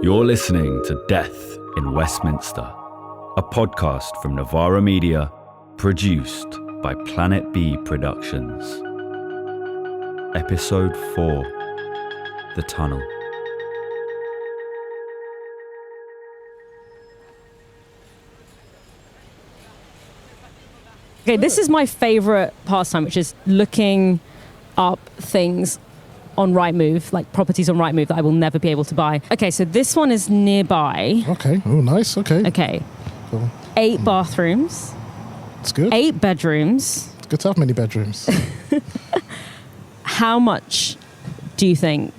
You're listening to Death in Westminster, a podcast from Novara Media, produced by Planet B Productions. Episode 4, The Tunnel. Okay, this is my favorite pastime, which is looking up things on Rightmove, like properties on Rightmove that I will never be able to buy. Okay, so this one is nearby. Okay, oh nice, okay. Okay. Cool. 8 bathrooms. It's good. 8 bedrooms. It's good to have many bedrooms. How much do you think?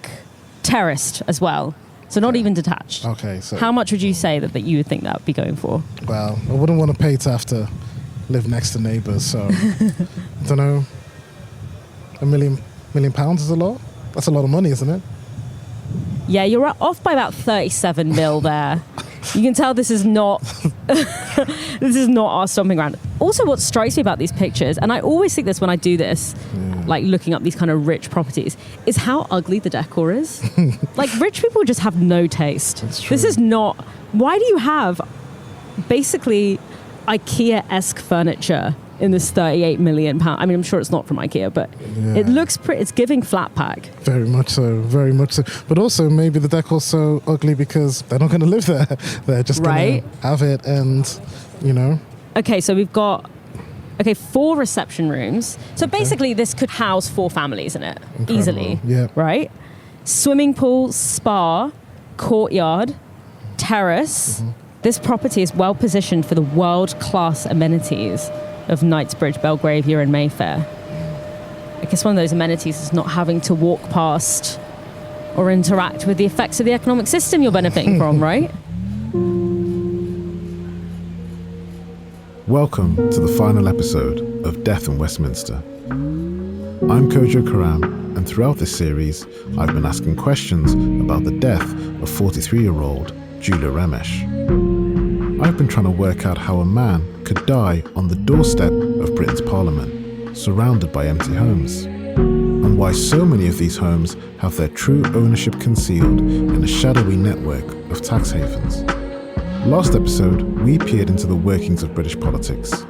Terraced as well. So not even detached. Okay, so... How much would you say that you would think that would be going for? Well, I wouldn't want to pay to have to live next to neighbours, so... I don't know. £1 million is a lot? That's a lot of money, isn't it? Yeah, you're off by about 37 mil there. You can tell this is not this is not our stomping ground. Also, what strikes me about these pictures, and I always think this when I do this, like looking up these kind of rich properties, is how ugly the decor is. Like, rich people just have no taste. That's true. This is not... Why do you have basically IKEA-esque furniture in this £38 million? I mean, I'm sure it's not from IKEA, but it looks pretty. It's giving flat pack. Very much so, very much so. But also, maybe the decor's so ugly because they're not going to live there. They're just going to have it and, you know. Okay, so we've got 4 reception rooms. So basically, this could house 4 families in it. Incredible. Easily. Yeah. Right? Swimming pool, spa, courtyard, terrace. Mm-hmm. This property is well positioned for the world-class amenities of Knightsbridge, Belgravia and Mayfair. I guess one of those amenities is not having to walk past or interact with the effects of the economic system you're benefiting from, right? Welcome to the final episode of Death in Westminster. I'm Kojo, and throughout this series, I've been asking questions about the death of 43-year-old Jula Ramesh. I've been trying to work out how a man could die on the doorstep of Britain's Parliament, surrounded by empty homes, and why so many of these homes have their true ownership concealed in a shadowy network of tax havens. Last episode, we peered into the workings of British politics.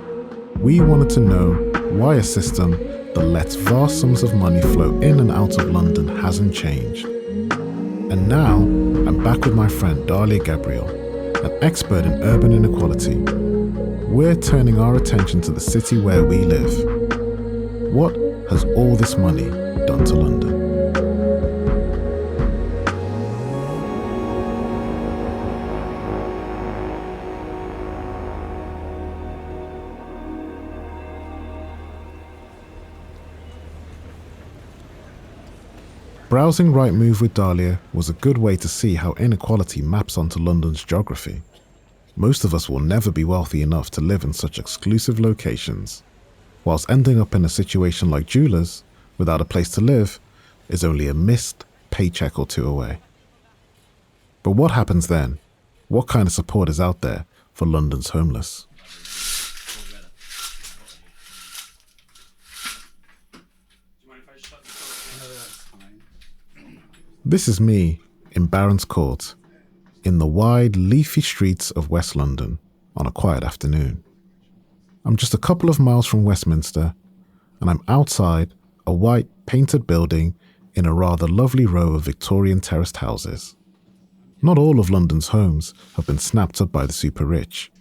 We wanted to know why a system that lets vast sums of money flow in and out of London hasn't changed. And now, I'm back with my friend Dalia Gabriel, an expert in urban inequality. We're turning our attention to the city where we live. What has all this money done to London? Browsing Rightmove with Dalia was a good way to see how inequality maps onto London's geography. Most of us will never be wealthy enough to live in such exclusive locations, whilst ending up in a situation like Jula's, without a place to live, is only a missed paycheck or 2 away. But what happens then? What kind of support is out there for London's homeless? This is me in Barons Court, in the wide, leafy streets of West London on a quiet afternoon. I'm just a couple of miles from Westminster, and I'm outside a white, painted building in a rather lovely row of Victorian terraced houses. Not all of London's homes have been snapped up by the super rich,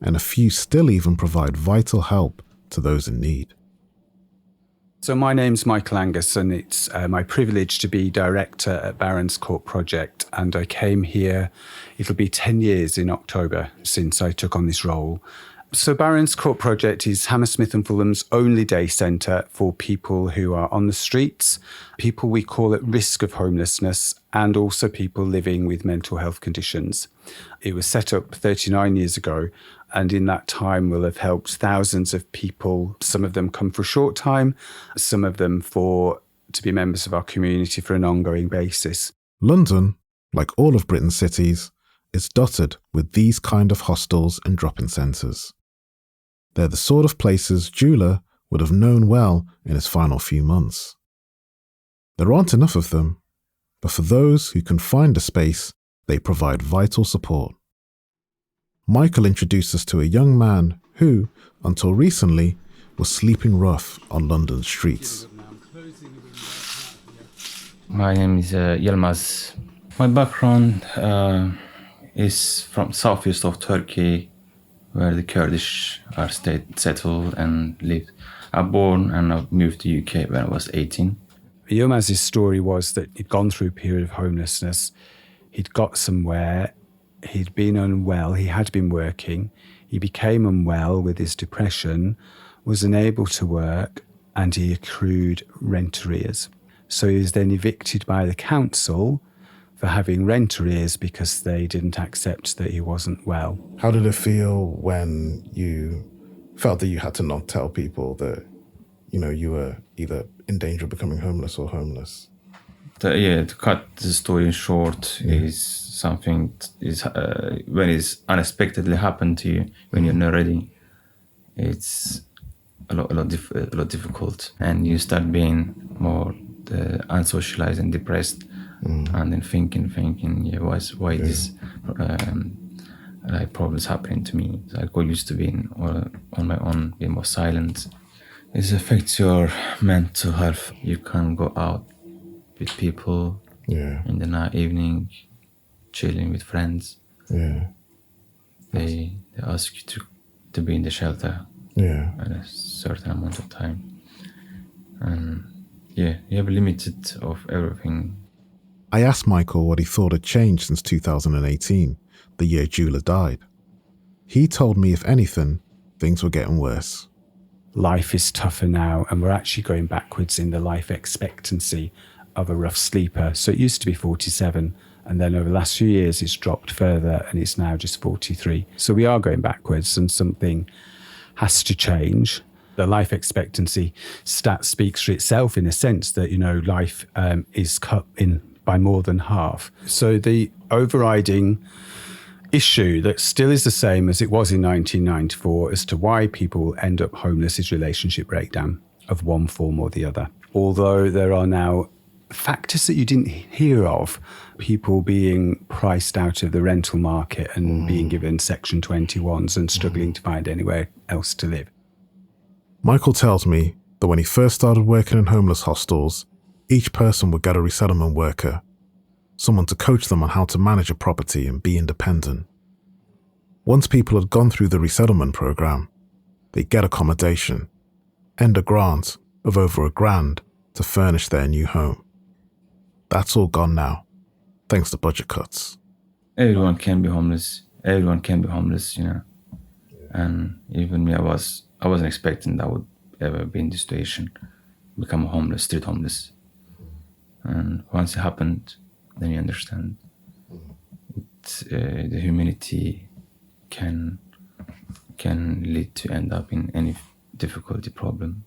and a few still even provide vital help to those in need. So my name's Michael Angus, and it's my privilege to be director at Barons Court Project. And I came here, it'll be 10 years in October since I took on this role. So Barons Court Project is Hammersmith and Fulham's only day centre for people who are on the streets, people we call at risk of homelessness, and also people living with mental health conditions. It was set up 39 years ago, and in that time will have helped thousands of people. Some of them come for a short time, some of them to be members of our community for an ongoing basis. London, like all of Britain's cities, is dotted with these kind of hostels and drop-in centres. They're the sort of places Jula would have known well in his final few months. There aren't enough of them, but for those who can find a space, they provide vital support. Michael introduced us to a young man who, until recently, was sleeping rough on London's streets. My name is Yilmaz. My background is from southeast of Turkey, where the Kurdish are settled and lived. I was born and I moved to UK when I was 18. Yilmaz's story was that he'd gone through a period of homelessness. He'd got somewhere. He'd been unwell. He had been working. He became unwell with his depression, was unable to work, and he accrued rent arrears. So he was then evicted by the council for having rent arrears because they didn't accept that he wasn't well. How did it feel when you felt that you had to not tell people that, you were either in danger of becoming homeless or homeless? To cut the story short, is something when it's unexpectedly happened to you, when you're not ready, it's a lot difficult, and you start being more unsocialized and depressed, and then thinking, why this problems happening to me. So I got used to being on my own, being more silent. It affects your mental health. You can't go out with people in the evening, chilling with friends. They ask you to be in the shelter at a certain amount of time, and you have limited of everything. I asked Michael what he thought had changed since 2018, the year Jula died. He told me, if anything, things were getting worse. Life is tougher now, and we're actually going backwards in the life expectancy of a rough sleeper. So it used to be 47, and then over the last few years it's dropped further, and it's now just 43. So we are going backwards, and something has to change. The life expectancy stat speaks for itself in a sense that, life is cut in by more than half. So the overriding issue that still is the same as it was in 1994 as to why people end up homeless is relationship breakdown of one form or the other. Although there are now factors that you didn't hear of, people being priced out of the rental market and being given Section 21s and struggling to find anywhere else to live. Michael tells me that when he first started working in homeless hostels, each person would get a resettlement worker, someone to coach them on how to manage a property and be independent. Once people had gone through the resettlement program, they'd get accommodation and a grant of over $1,000 to furnish their new home. That's all gone now, thanks to budget cuts. Everyone can be homeless. And even me, I wasn't expecting that I would ever be in this situation, become homeless, street homeless. And once it happened, then you understand. The humanity can lead to end up in any difficulty problem,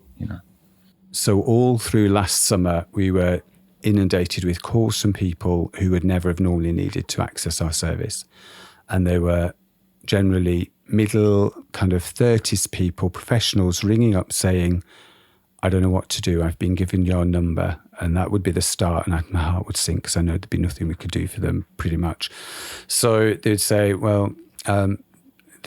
So all through last summer, we were inundated with calls from people who would never have normally needed to access our service. And they were generally middle kind of 30s people, professionals, ringing up saying, I don't know what to do. I've been given your number. And that would be the start. And my heart would sink because I know there'd be nothing we could do for them pretty much. So they'd say, well, the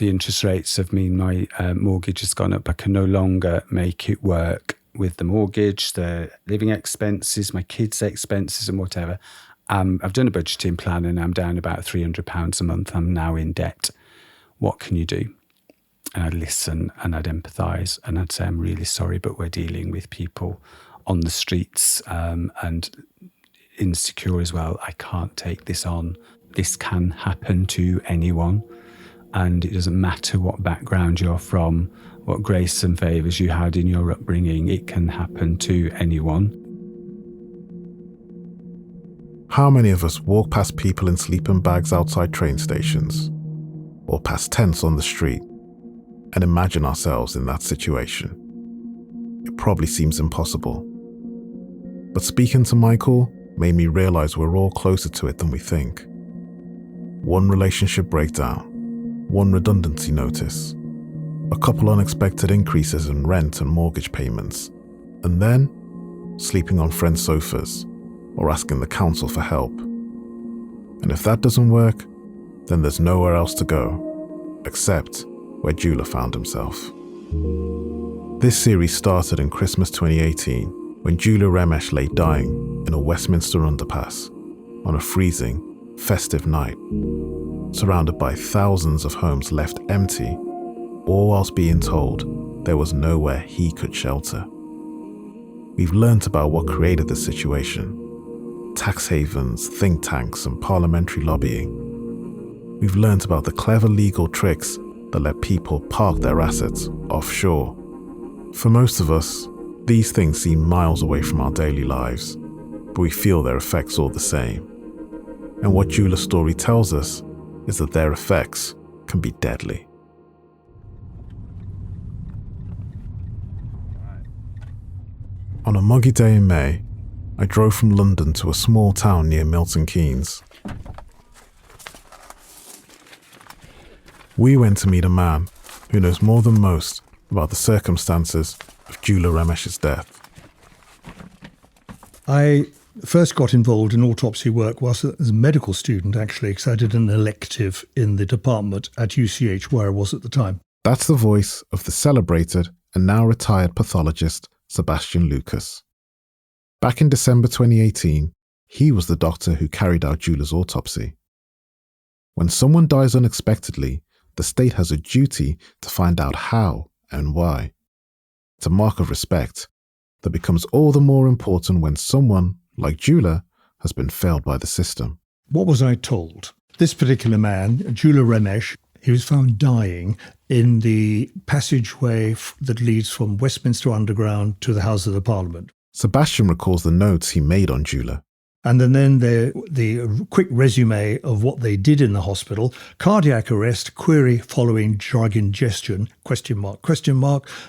interest rates have mean my mortgage has gone up. I can no longer make it work with the mortgage, the living expenses, my kids' expenses and whatever. I've done a budgeting plan and I'm down about £300 a month. I'm now in debt. What can you do? And I'd listen and I'd empathise and I'd say, I'm really sorry, but we're dealing with people on the streets and insecure as well. I can't take this on. This can happen to anyone. And it doesn't matter what background you're from, what grace and favours you had in your upbringing, it can happen to anyone. How many of us walk past people in sleeping bags outside train stations, or past tents on the street, and imagine ourselves in that situation? It probably seems impossible. But speaking to Michael made me realise we're all closer to it than we think. One relationship breakdown, one redundancy notice, a couple unexpected increases in rent and mortgage payments, and then sleeping on friends' sofas, or asking the council for help. And if that doesn't work, then there's nowhere else to go, except where Jula found himself. This series started in Christmas 2018, when Gyula Ramesh lay dying in a Westminster underpass on a freezing, festive night, surrounded by thousands of homes left empty, all whilst being told there was nowhere he could shelter. We've learnt about what created the situation: tax havens, think tanks, and parliamentary lobbying. We've learnt about the clever legal tricks that let people park their assets offshore. For most of us, these things seem miles away from our daily lives, but we feel their effects all the same. And what Jula's story tells us is that their effects can be deadly. On a muggy day in May, I drove from London to a small town near Milton Keynes. We went to meet a man who knows more than most about the circumstances of Gyula Ramesh's death. I first got involved in autopsy work whilst as a medical student, actually, because I did an elective in the department at UCH where I was at the time. That's the voice of the celebrated and now retired pathologist Sebastian Lucas. Back in December 2018, he was the doctor who carried out Gyula's autopsy. When someone dies unexpectedly, the state has a duty to find out how and why. It's a mark of respect that becomes all the more important when someone, like Gyula, has been failed by the system. What was I told? This particular man, Gyula Ramesh, he was found dying in the passageway that leads from Westminster Underground to the House of the Parliament. Sebastian recalls the notes he made on Gyula. And then the quick resume of what they did in the hospital: cardiac arrest, query following drug ingestion, ?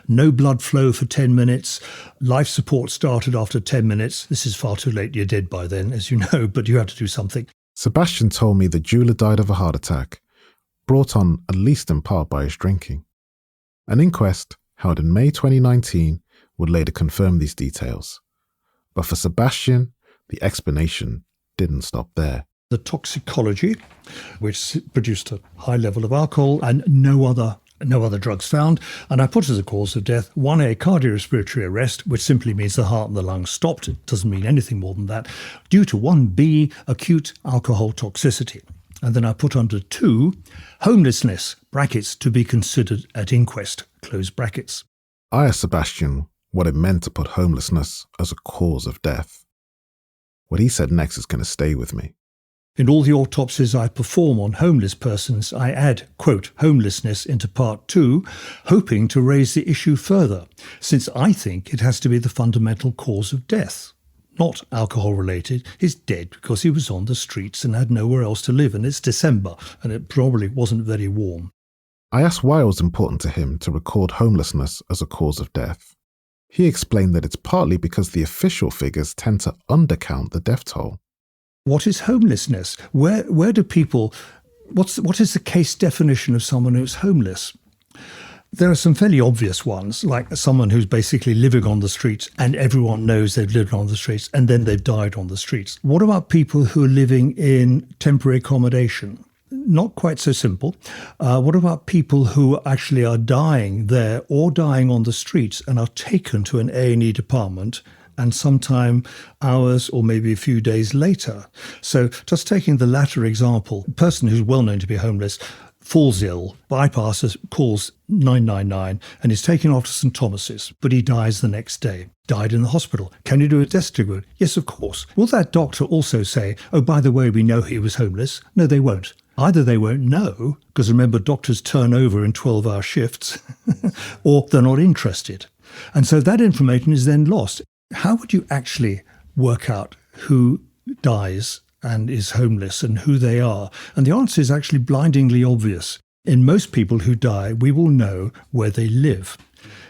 No blood flow for 10 minutes, life support started after 10 minutes. This is far too late, you're dead by then, as you know, but you had to do something. Sebastian told me that Gyula died of a heart attack, brought on at least in part by his drinking. An inquest held in May 2019 would later confirm these details. But for Sebastian, the explanation didn't stop there. The toxicology, which produced a high level of alcohol and no other drugs found, and I put as a cause of death 1A cardiorespiratory arrest, which simply means the heart and the lungs stopped. It doesn't mean anything more than that, due to 1B acute alcohol toxicity. And then I put under 2 homelessness, brackets, to be considered at inquest, close brackets. I asked Sebastian what it meant to put homelessness as a cause of death. What he said next is going to stay with me. In all the autopsies I perform on homeless persons, I add, quote, homelessness into part 2, hoping to raise the issue further, since I think it has to be the fundamental cause of death. Not alcohol-related. He's dead because he was on the streets and had nowhere else to live, and it's December, and it probably wasn't very warm. I asked why it was important to him to record homelessness as a cause of death. He explained that it's partly because the official figures tend to undercount the death toll. What is homelessness? Where do people... What is the case definition of someone who's homeless? There are some fairly obvious ones, like someone who's basically living on the streets and everyone knows they've lived on the streets and then they've died on the streets. What about people who are living in temporary accommodation? Not quite so simple. What about people who actually are dying there or dying on the streets and are taken to an A&E department and sometime hours or maybe a few days later? So just taking the latter example, a person who's well known to be homeless falls ill, bypasses, calls 999 and is taken off to St Thomas's, but he dies the next day. Died in the hospital. Can you do a death certificate? Yes, of course. Will that doctor also say, oh, by the way, we know he was homeless? No, they won't. Either they won't know, because remember, doctors turn over in 12-hour shifts, or they're not interested. And so that information is then lost. How would you actually work out who dies and is homeless and who they are? And the answer is actually blindingly obvious. In most people who die, we will know where they live.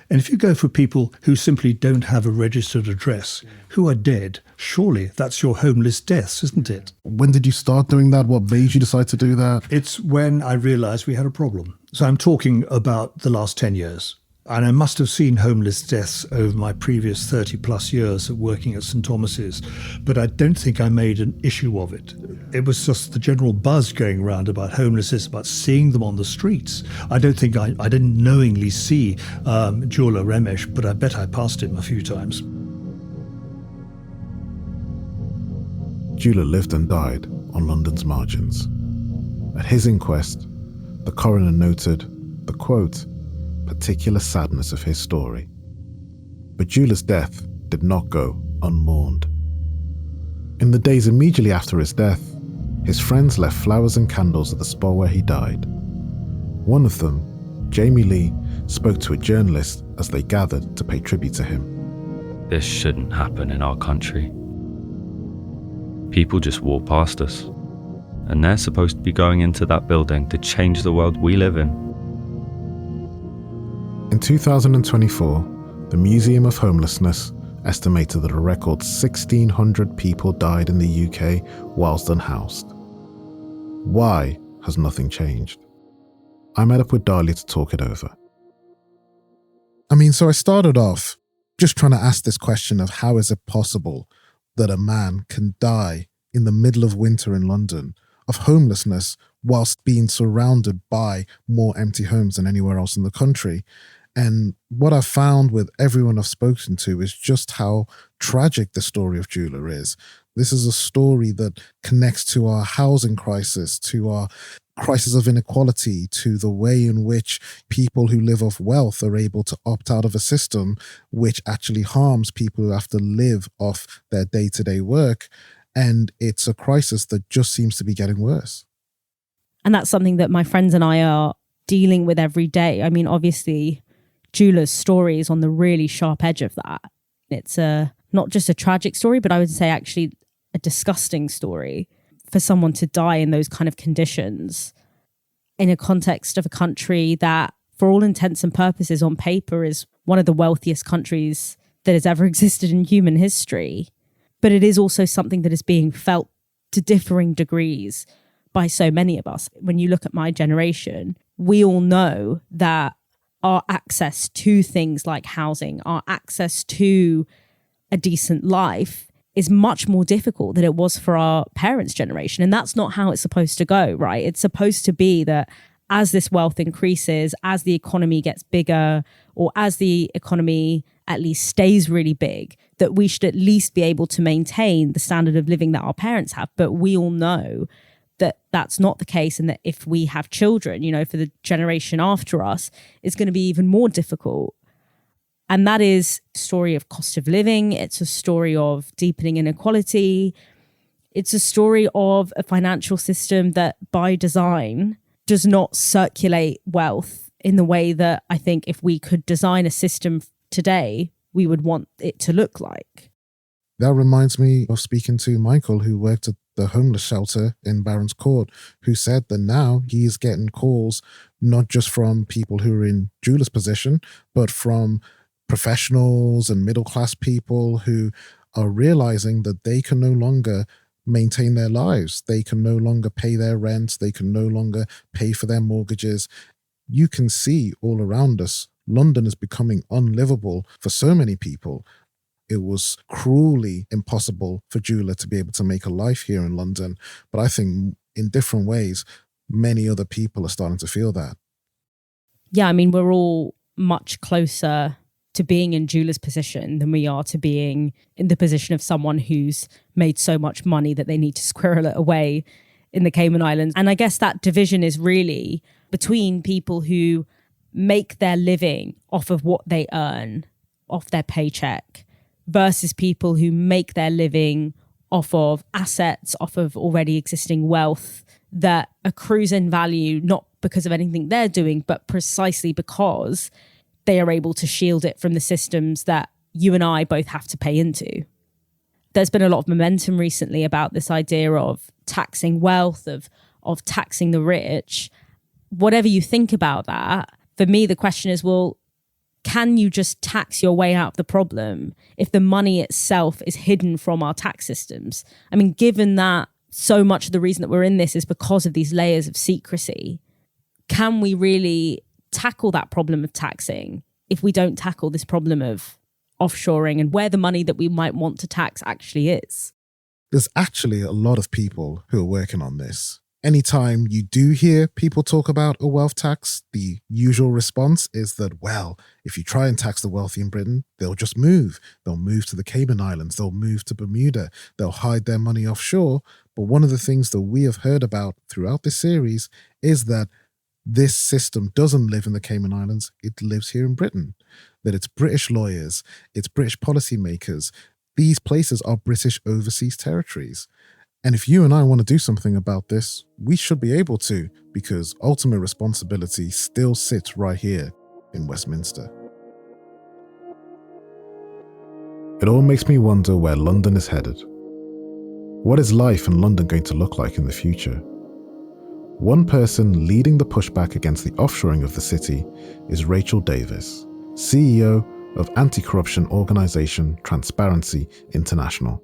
And if you go for people who simply don't have a registered address, who are dead, surely that's your homeless deaths, isn't it? When did you start doing that? What made you decide to do that? It's when I realised we had a problem. So I'm talking about the last 10 years. And I must have seen homeless deaths over my previous 30 plus years of working at St Thomas's, but I don't think I made an issue of it. It was just the general buzz going around about homelessness, about seeing them on the streets. I don't think I didn't knowingly see Gyula Ramesh, but I bet I passed him a few times. Jula lived and died on London's margins. At his inquest, the coroner noted the, quote, particular sadness of his story. But Jula's death did not go unmourned. In the days immediately after his death, his friends left flowers and candles at the spot where he died. One of them, Jamie Lee, spoke to a journalist as they gathered to pay tribute to him. This shouldn't happen in our country. People just walk past us, and they're supposed to be going into that building to change the world we live in. In 2024, the Museum of Homelessness estimated that a record 1,600 people died in the UK whilst unhoused. Why has nothing changed? I met up with Dahlia to talk it over. I mean, so I started off just trying to ask this question of how is it possible that a man can die in the middle of winter in London of homelessness whilst being surrounded by more empty homes than anywhere else in the country. And what I've found with everyone I've spoken to is just how tragic the story of Jula is. This is a story that connects to our housing crisis, to our crisis of inequality, to the way in which people who live off wealth are able to opt out of a system which actually harms people who have to live off their day-to-day work. And it's a crisis that just seems to be getting worse. And that's something that my friends and I are dealing with every day. I mean, obviously, Jula's story is on the really sharp edge of that. It's not just a tragic story, but I would say actually a disgusting story for someone to die in those kind of conditions in a context of a country that, for all intents and purposes on paper, is one of the wealthiest countries that has ever existed in human history. But it is also something that is being felt to differing degrees by so many of us. When you look at my generation, we all know that our access to things like housing, our access to a decent life is much more difficult than it was for our parents' generation. And that's not how it's supposed to go, right? It's supposed to be that as this wealth increases, as the economy gets bigger, or as the economy at least stays really big, that we should at least be able to maintain the standard of living that our parents have. But we all know that that's not the case, and that if we have children, you know, for the generation after us, it's going to be even more difficult. And that is a story of cost of living. It's a story of deepening inequality. It's a story of a financial system that by design does not circulate wealth in the way that I think if we could design a system today, we would want it to look like. That reminds me of speaking to Michael, who worked at the homeless shelter in Barron's Court, who said that now he is getting calls not just from people who are in Jula's position, but from professionals and middle-class people who are realizing that they can no longer maintain their lives. They can no longer pay their rent. They can no longer pay for their mortgages. You can see all around us, London is becoming unlivable for so many people. It was cruelly impossible for Jula to be able to make a life here in London. But I think in different ways, many other people are starting to feel that. Yeah, I mean, we're all much closer to being in Jula's position than we are to being in the position of someone who's made so much money that they need to squirrel it away in the Cayman Islands. And I guess that division is really between people who make their living off of what they earn, off their paycheck, versus people who make their living off of assets, off of already existing wealth that accrues in value, not because of anything they're doing, but precisely because they are able to shield it from the systems that you and I both have to pay into. There's been a lot of momentum recently about this idea of taxing wealth, of taxing the rich. Whatever you think about that, for me, the question is, well, can you just tax your way out of the problem if the money itself is hidden from our tax systems? I mean, given that so much of the reason that we're in this is because of these layers of secrecy, can we really tackle that problem of taxing if we don't tackle this problem of offshoring and where the money that we might want to tax actually is. There's actually a lot of people who are working on this. Anytime you do hear people talk about a wealth tax, the usual response is that, well, if you try and tax the wealthy in Britain, they'll just move. They'll move to the Cayman Islands. They'll move to Bermuda. They'll hide their money offshore. But one of the things that we have heard about throughout this series is that this system doesn't live in the Cayman Islands. It lives here in Britain. That it's British lawyers, it's British policymakers. These places are British overseas territories. And if you and I want to do something about this, we should be able to, because ultimate responsibility still sits right here in Westminster. It all makes me wonder where London is headed. What is life in London going to look like in the future? One person leading the pushback against the offshoring of the city is Rachel Davis, CEO of anti-corruption organisation Transparency International.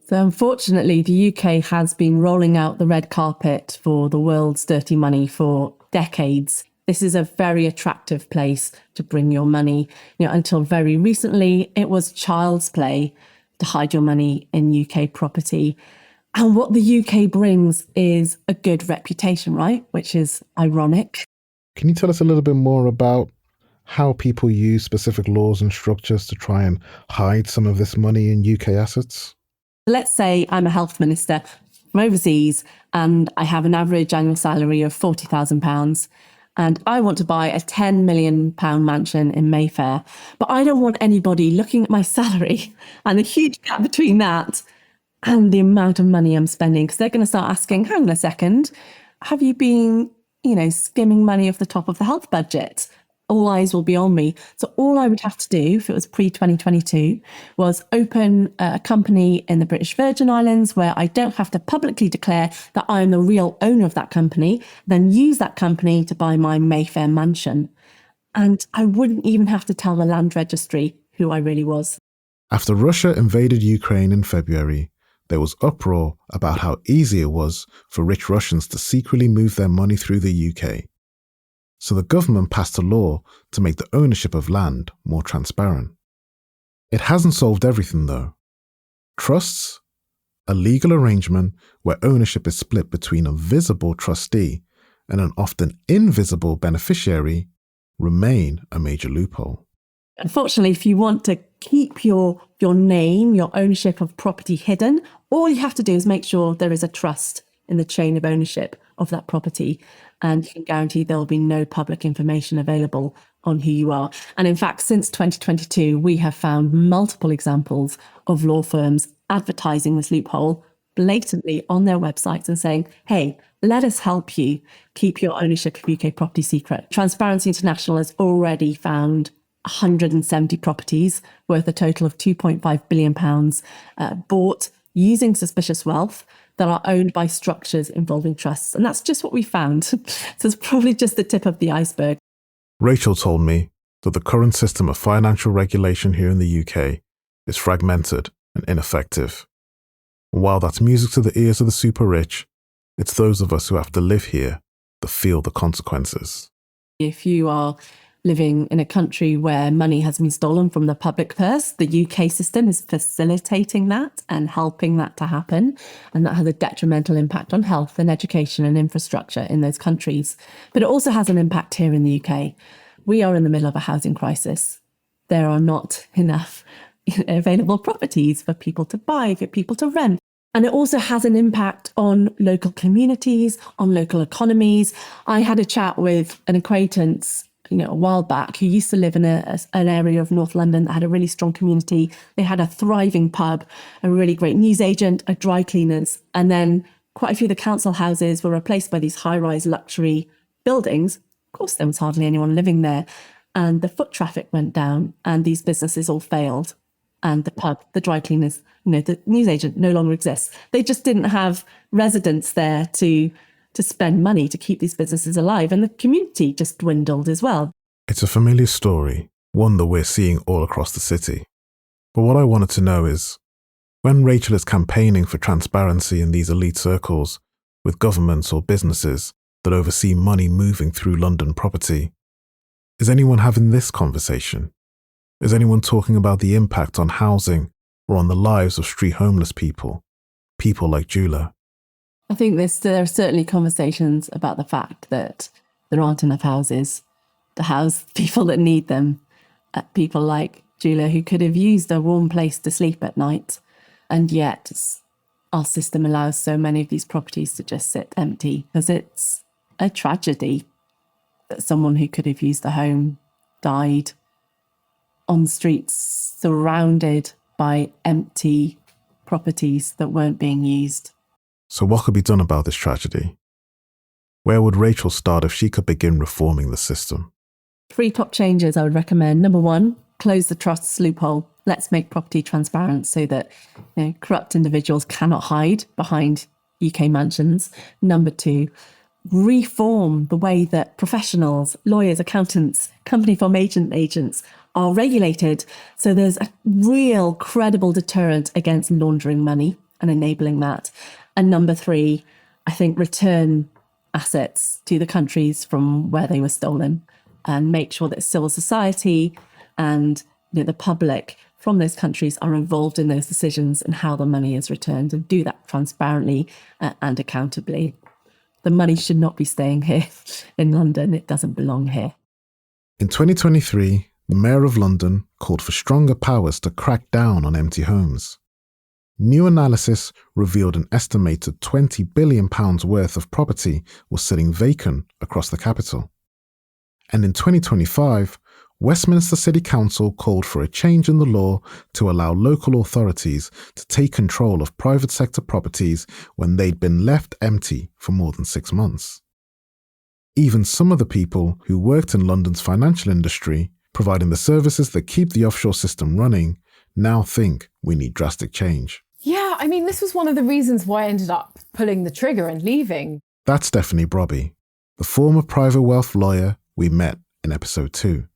So unfortunately, the UK has been rolling out the red carpet for the world's dirty money for decades. This is a very attractive place to bring your money. Until very recently, it was child's play to hide your money in UK property. And what the UK brings is a good reputation, right? Which is ironic. Can you tell us a little bit more about how people use specific laws and structures to try and hide some of this money in UK assets? Let's say I'm a health minister from overseas and I have an average annual salary of £40,000 and I want to buy a £10 million mansion in Mayfair. But I don't want anybody looking at my salary and the huge gap between that and the amount of money I'm spending, because they're going to start asking, hang on a second, have you been, skimming money off the top of the health budget? All eyes will be on me. So all I would have to do, if it was pre-2022, was open a company in the British Virgin Islands where I don't have to publicly declare that I'm the real owner of that company, then use that company to buy my Mayfair mansion. And I wouldn't even have to tell the land registry who I really was. After Russia invaded Ukraine in February, there was uproar about how easy it was for rich Russians to secretly move their money through the UK. So the government passed a law to make the ownership of land more transparent. It hasn't solved everything though. Trusts, a legal arrangement where ownership is split between a visible trustee and an often invisible beneficiary, remain a major loophole. Unfortunately, if you want to keep your name, your ownership of property hidden, all you have to do is make sure there is a trust in the chain of ownership of that property. And you can guarantee there will be no public information available on who you are. And in fact, since 2022, we have found multiple examples of law firms advertising this loophole blatantly on their websites and saying, hey, let us help you keep your ownership of UK property secret. Transparency International has already found 170 properties worth a total of £2.5 billion bought using suspicious wealth that are owned by structures involving trusts. And that's just what we found. So it's probably just the tip of the iceberg. Rachel told me that the current system of financial regulation here in the UK is fragmented and ineffective. And while that's music to the ears of the super rich, it's those of us who have to live here that feel the consequences. If you are living in a country where money has been stolen from the public purse, the UK system is facilitating that and helping that to happen. And that has a detrimental impact on health and education and infrastructure in those countries. But it also has an impact here in the UK. We are in the middle of a housing crisis. There are not enough available properties for people to buy, for people to rent. And it also has an impact on local communities, on local economies. I had a chat with an acquaintance a while back, who used to live in an area of North London that had a really strong community. They had a thriving pub, a really great newsagent, a dry cleaners, and then quite a few of the council houses were replaced by these high-rise luxury buildings. Of course, there was hardly anyone living there. And the foot traffic went down and these businesses all failed. And the pub, the dry cleaners, the newsagent no longer exists. They just didn't have residents there to spend money to keep these businesses alive. And the community just dwindled as well. It's a familiar story, one that we're seeing all across the city. But what I wanted to know is, when Rachel is campaigning for transparency in these elite circles with governments or businesses that oversee money moving through London property, Is anyone having this conversation? Is anyone talking about the impact on housing or on the lives of street homeless people? People like Jula. I think there are certainly conversations about the fact that there aren't enough houses to house people that need them. People like Gyula who could have used a warm place to sleep at night. And yet our system allows so many of these properties to just sit empty because it's a tragedy that someone who could have used a home died on streets surrounded by empty properties that weren't being used. So what could be done about this tragedy? Where would Rachel start if she could begin reforming the system? 3 top changes I would recommend. Number 1, close the trusts loophole. Let's make property transparent so that corrupt individuals cannot hide behind UK mansions. Number 2, reform the way that professionals, lawyers, accountants, company form agents are regulated so there's a real credible deterrent against laundering money and enabling that. And number 3, I think return assets to the countries from where they were stolen and make sure that civil society and the public from those countries are involved in those decisions and how the money is returned, and do that transparently and accountably. The money should not be staying here in London. It doesn't belong here. In 2023, the Mayor of London called for stronger powers to crack down on empty homes. New analysis revealed an estimated £20 billion worth of property was sitting vacant across the capital. And in 2025, Westminster City Council called for a change in the law to allow local authorities to take control of private sector properties when they'd been left empty for more than 6 months. Even some of the people who worked in London's financial industry, providing the services that keep the offshore system running, now think we need drastic change. Yeah, I mean, this was one of the reasons why I ended up pulling the trigger and leaving. That's Stephanie Brobby, the former private wealth lawyer we met in episode 2.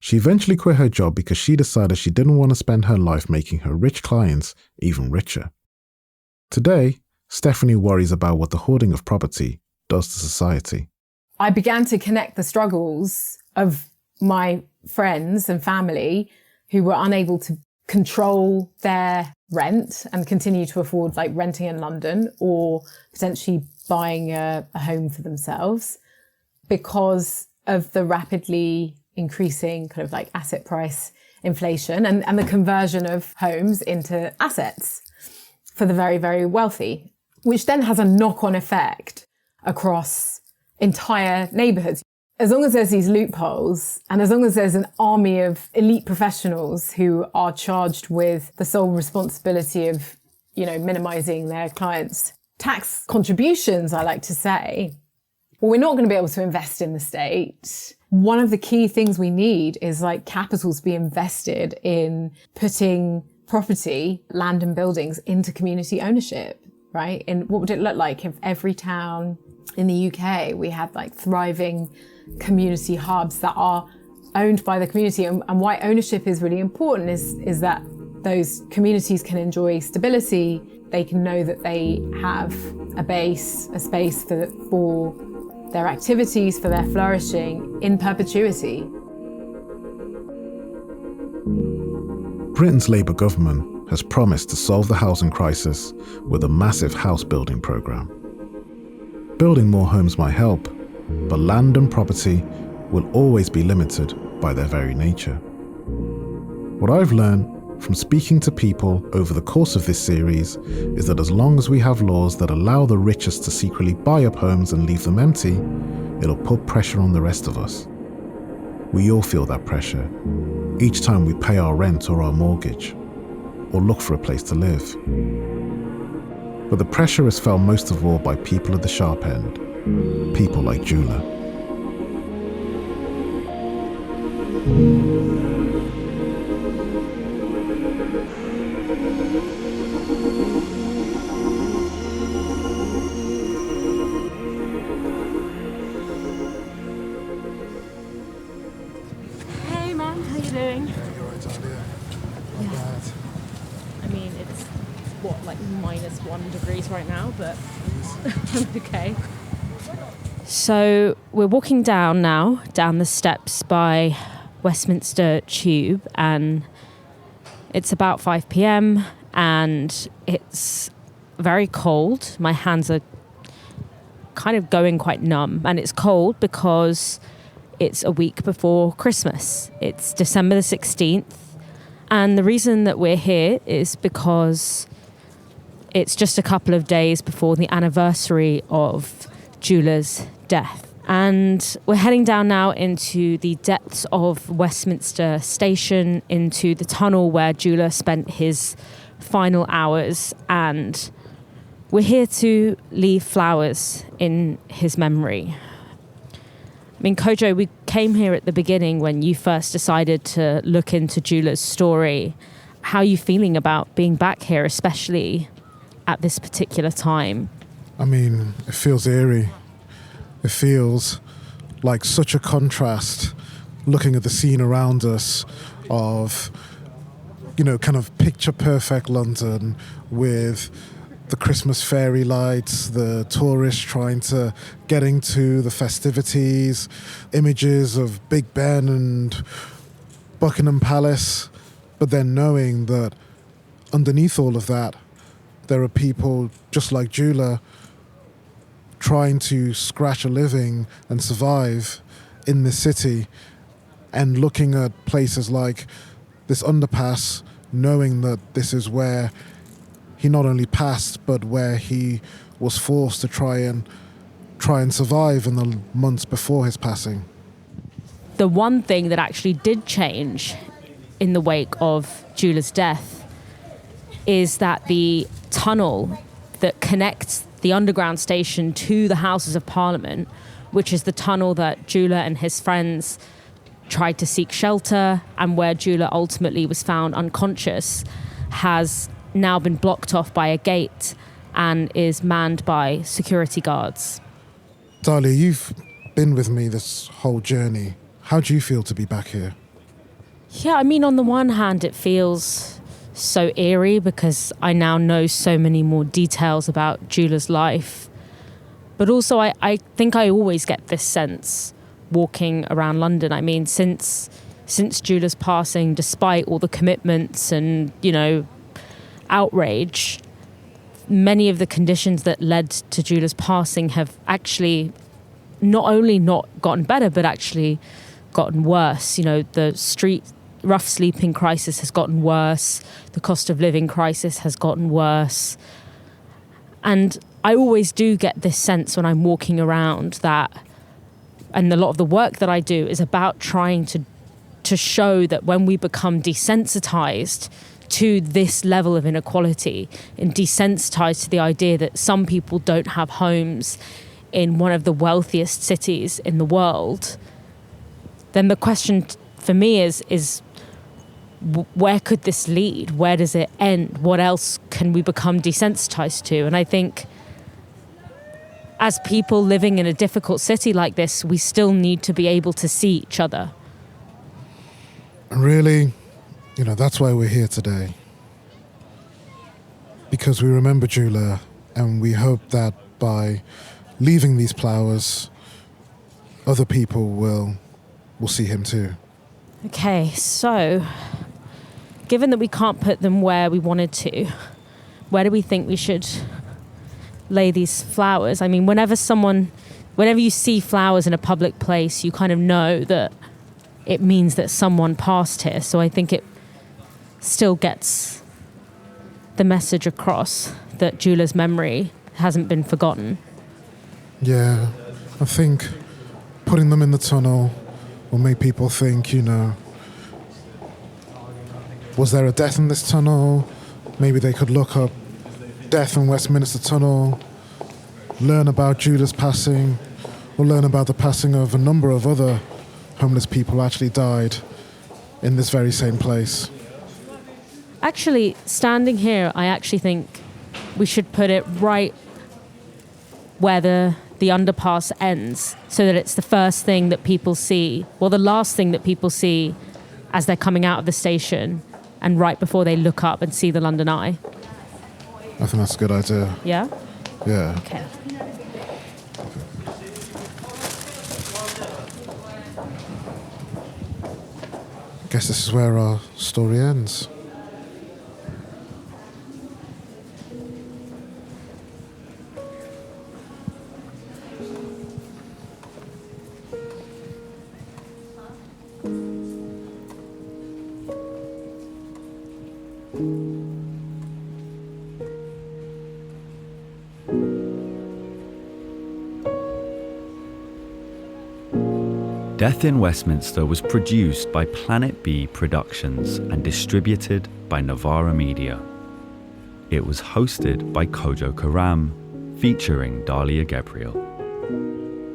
She eventually quit her job because she decided she didn't want to spend her life making her rich clients even richer. Today, Stephanie worries about what the hoarding of property does to society. I began to connect the struggles of my friends and family who were unable to control their rent and continue to afford renting in London or potentially buying a home for themselves because of the rapidly increasing asset price inflation and the conversion of homes into assets for the very, very wealthy, which then has a knock-on effect across entire neighbourhoods. As long as there's these loopholes and as long as there's an army of elite professionals who are charged with the sole responsibility of, minimising their clients' tax contributions, I like to say, well, we're not going to be able to invest in the state. One of the key things we need is capital to be invested in putting property, land and buildings into community ownership, right? And what would it look like if every town in the UK, we had thriving community hubs that are owned by the community? And why ownership is really important is that those communities can enjoy stability. They can know that they have a space for their activities, for their flourishing in perpetuity. Britain's Labour government has promised to solve the housing crisis with a massive house building programme. Building more homes might help, but land and property will always be limited by their very nature. What I've learned from speaking to people over the course of this series is that as long as we have laws that allow the richest to secretly buy up homes and leave them empty, it'll put pressure on the rest of us. We all feel that pressure each time we pay our rent or our mortgage, or look for a place to live. But the pressure is felt most of all by people at the sharp end, people like Jula. Hey man, how you doing? You're right, Talia. Not bad. I mean, it's -1 degrees right now, but I'm okay. So we're walking down the steps by Westminster Tube, and it's about 5 p.m. and it's very cold. My hands are kind of going quite numb, and it's cold because it's a week before Christmas. It's December the 16th, and the reason that we're here is because it's just a couple of days before the anniversary of Jula's death. And we're heading down now into the depths of Westminster Station, into the tunnel where Gyula spent his final hours, and we're here to leave flowers in his memory. I mean, Kojo, we came here at the beginning when you first decided to look into Jula's story. How are you feeling about being back here, especially at this particular time? I mean, it feels eerie. It feels like such a contrast looking at the scene around us of, kind of picture perfect London with the Christmas fairy lights, the tourists trying to get into the festivities, images of Big Ben and Buckingham Palace, but then knowing that underneath all of that, there are people just like Jula trying to scratch a living and survive in this city, and looking at places like this underpass, knowing that this is where he not only passed, but where he was forced to try and survive in the months before his passing. The one thing that actually did change in the wake of Jula's death is that the tunnel that connects the underground station to the Houses of Parliament, which is the tunnel that Jula and his friends tried to seek shelter and where Jula ultimately was found unconscious, has now been blocked off by a gate and is manned by security guards. Dahlia, you've been with me this whole journey. How do you feel to be back here? Yeah, I mean, on the one hand, it feels so eerie because I now know so many more details about Jula's life. But also, I think I always get this sense walking around London. I mean, since Jula's passing, despite all the commitments and, outrage, many of the conditions that led to Jula's passing have actually not only not gotten better, but actually gotten worse. The street rough sleeping crisis has gotten worse. The cost of living crisis has gotten worse. And I always do get this sense when I'm walking around that, and a lot of the work that I do is about trying to show that when we become desensitized to this level of inequality and desensitized to the idea that some people don't have homes in one of the wealthiest cities in the world, then the question for me is where could this lead? Where does it end? What else can we become desensitized to? And I think as people living in a difficult city like this, we still need to be able to see each other. And really, that's why we're here today. Because we remember Jula, and we hope that by leaving these flowers, other people will see him too. Okay, so given that we can't put them where we wanted to, where do we think we should lay these flowers? I mean, whenever you see flowers in a public place, you kind of know that it means that someone passed here. So I think it still gets the message across that Jula's memory hasn't been forgotten. Yeah, I think putting them in the tunnel will make people think, was there a death in this tunnel? Maybe they could look up death in Westminster Tunnel, learn about Jula's passing, or learn about the passing of a number of other homeless people who actually died in this very same place. Actually, standing here, I actually think we should put it right where the underpass ends, so that it's the first thing that people see, or the last thing that people see as they're coming out of the station, and right before they look up and see the London Eye. I think that's a good idea. Yeah? Yeah. Okay. Guess this is where our story ends. Death in Westminster was produced by Planet B Productions and distributed by Novara Media. It was hosted by Kojo Karam, featuring Dalia Gabriel.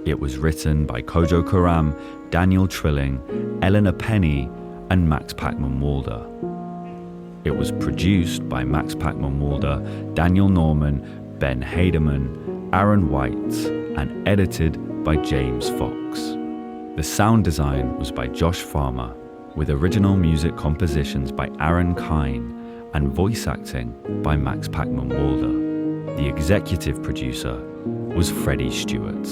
It was written by Kojo Karam, Daniel Trilling, Eleanor Penny, and Max Pachman-Walder. It was produced by Max Pachman-Walder, Daniel Norman, Ben Haderman, Aaron White, and edited by James Fox. The sound design was by Josh Farmer, with original music compositions by Aaron Kine and voice acting by Max Pachman-Walder. The executive producer was Freddie Stewart.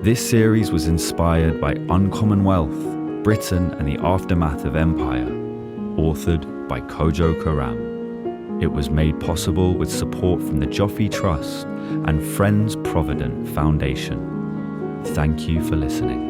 This series was inspired by Uncommon Wealth, Britain and the Aftermath of Empire, authored by Kojo Karam. It was made possible with support from the Joffe Trust and Friends Provident Foundation. Thank you for listening.